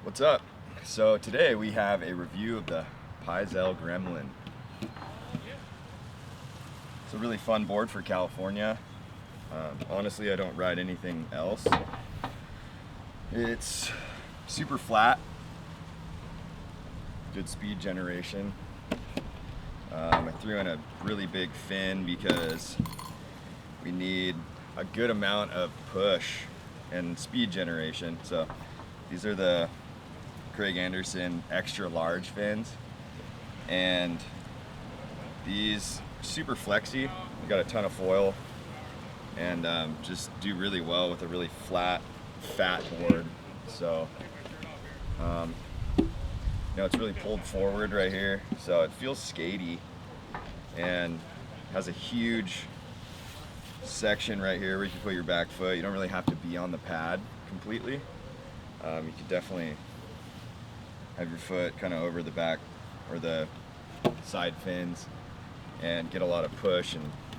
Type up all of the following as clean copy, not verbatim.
What's up? So today we have a review of the Pyzel Gremlin. It's a really fun board for California. Honestly, I don't ride anything else. It's super flat, good speed generation. I threw in a really big fin because we need a good amount of push and speed generation. So these are the Craig Anderson extra large fins, and these super flexy. We got a ton of foil and just do really well with a really flat, fat board. So it's really pulled forward right here, so it feels skatey and has a huge section right here where you can put your back foot. You don't really have to be on the pad completely. You could definitely have your foot kind of over the back or the side fins and get a lot of push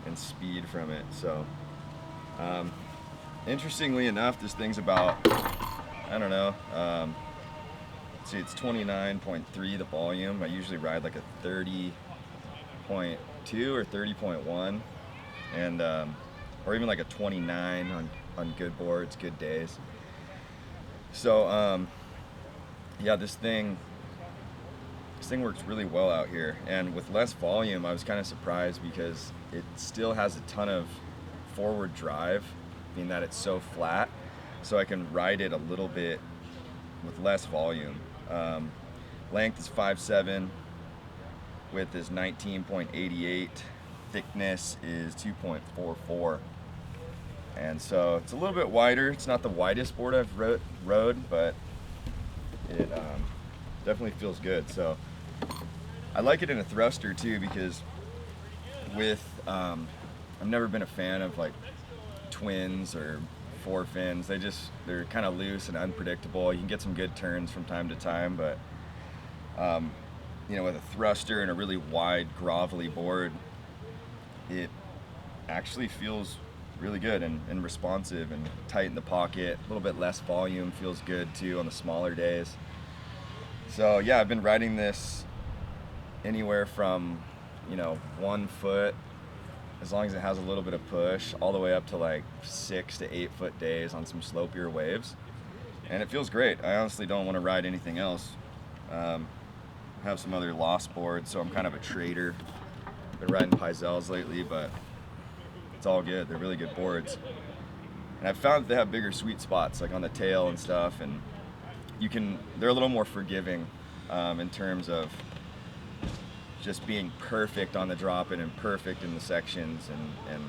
and speed from it. So interestingly enough, this thing's about, I don't know, see, it's 29.3 the volume. I usually ride like a 30.2 or 30.1, and or even like a 29 on good boards, good days. So yeah, this thing works really well out here, and with less volume I was kind of surprised because it still has a ton of forward drive, being that it's so flat, so I can ride it a little bit with less volume. Length is 5'7", width is 19.88, thickness is 2.44, and so it's a little bit wider. It's not the widest board I've rode, but it definitely feels good. So I like it in a thruster too, because with I've never been a fan of like twins or four fins. They're kind of loose and unpredictable. You can get some good turns from time to time, but with a thruster and a really wide grovelly board, it actually feels really good and responsive and tight in the pocket. A little bit less volume feels good too on the smaller days. So yeah, I've been riding this anywhere from 1 foot, as long as it has a little bit of push, all the way up to like 6 to 8 foot days on some slopier waves, and it feels great. I honestly don't want to ride anything else. I have some other lost boards, so I'm kind of a trader. Been riding Pyzels lately, but it's all good. They're really good boards, and I've found that they have bigger sweet spots like on the tail and stuff, and they're a little more forgiving in terms of just being perfect on the drop-in and perfect in the sections and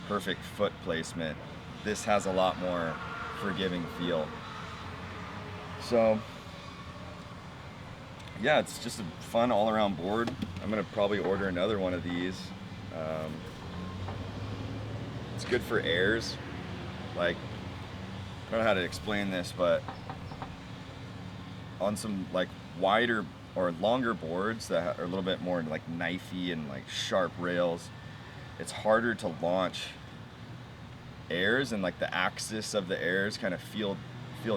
perfect foot placement. This has a lot more forgiving feel. So yeah, it's just a fun all-around board. I'm gonna probably order another one of these. It's good for airs. Like, I don't know how to explain this, but on some like wider or longer boards that are a little bit more like knifey and like sharp rails, it's harder to launch airs, and like the axis of the airs kind of feel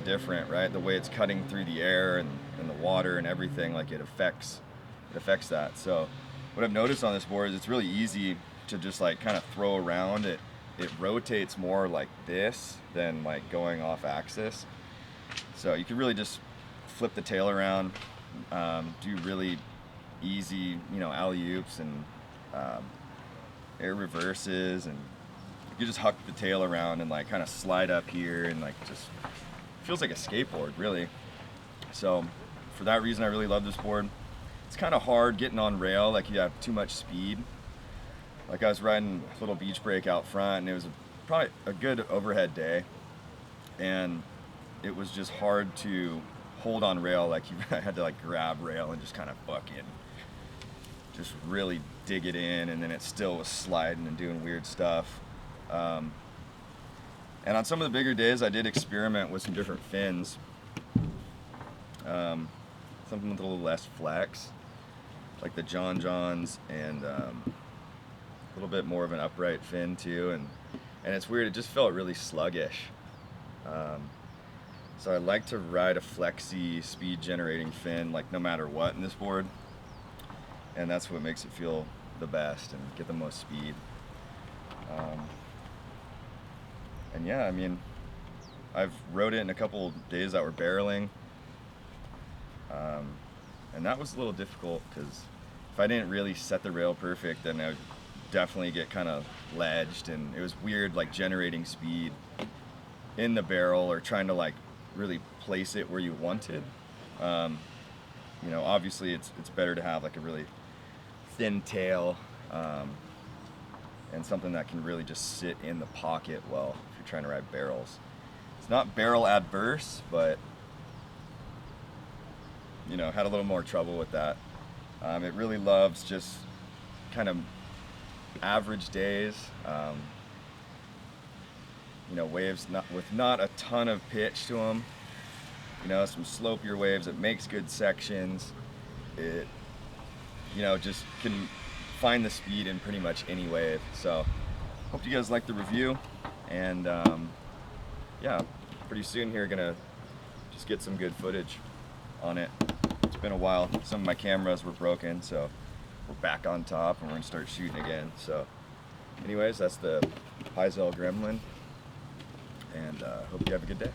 different, right? The way it's cutting through the air and the water and everything, like it affects that. So what I've noticed on this board is it's really easy to just like kind of throw around. It rotates more like this than like going off axis. So you can really just flip the tail around, do really easy, alley-oops and air reverses, and you just huck the tail around and like kind of slide up here, and like just feels like a skateboard, really. So for that reason, I really love this board. It's kind of hard getting on rail, like you have too much speed. Like I was riding a little beach break out front, and it was probably a good overhead day, and it was just hard to hold on rail. Like you had to like grab rail and just kind of buck in, just really dig it in, and then it still was sliding and doing weird stuff. And on some of the bigger days, I did experiment with some different fins, something with a little less flex, like the Johns, and a little bit more of an upright fin too, and it's weird, it just felt really sluggish. So I like to ride a flexy speed generating fin like no matter what in this board, and that's what makes it feel the best and get the most speed. And yeah, I mean, I've rode it in a couple days that were barreling, and that was a little difficult because if I didn't really set the rail perfect, then I would definitely get kind of ledged, and it was weird like generating speed in the barrel or trying to like really place it where you wanted. You know, obviously it's better to have like a really thin tail, and something that can really just sit in the pocket well if you're trying to ride barrels. It's not barrel adverse, but you know, had a little more trouble with that. It really loves just kind of average days. You know, waves with not a ton of pitch to them. You know, some slopier waves. It makes good sections. It, you know, just can find the speed in pretty much any wave. So, hope you guys like the review. And yeah, pretty soon here, gonna just get some good footage on it. It's been a while. Some of my cameras were broken, so we're back on top and we're gonna start shooting again. So anyways, that's the Pyzel Gremlin, and hope you have a good day.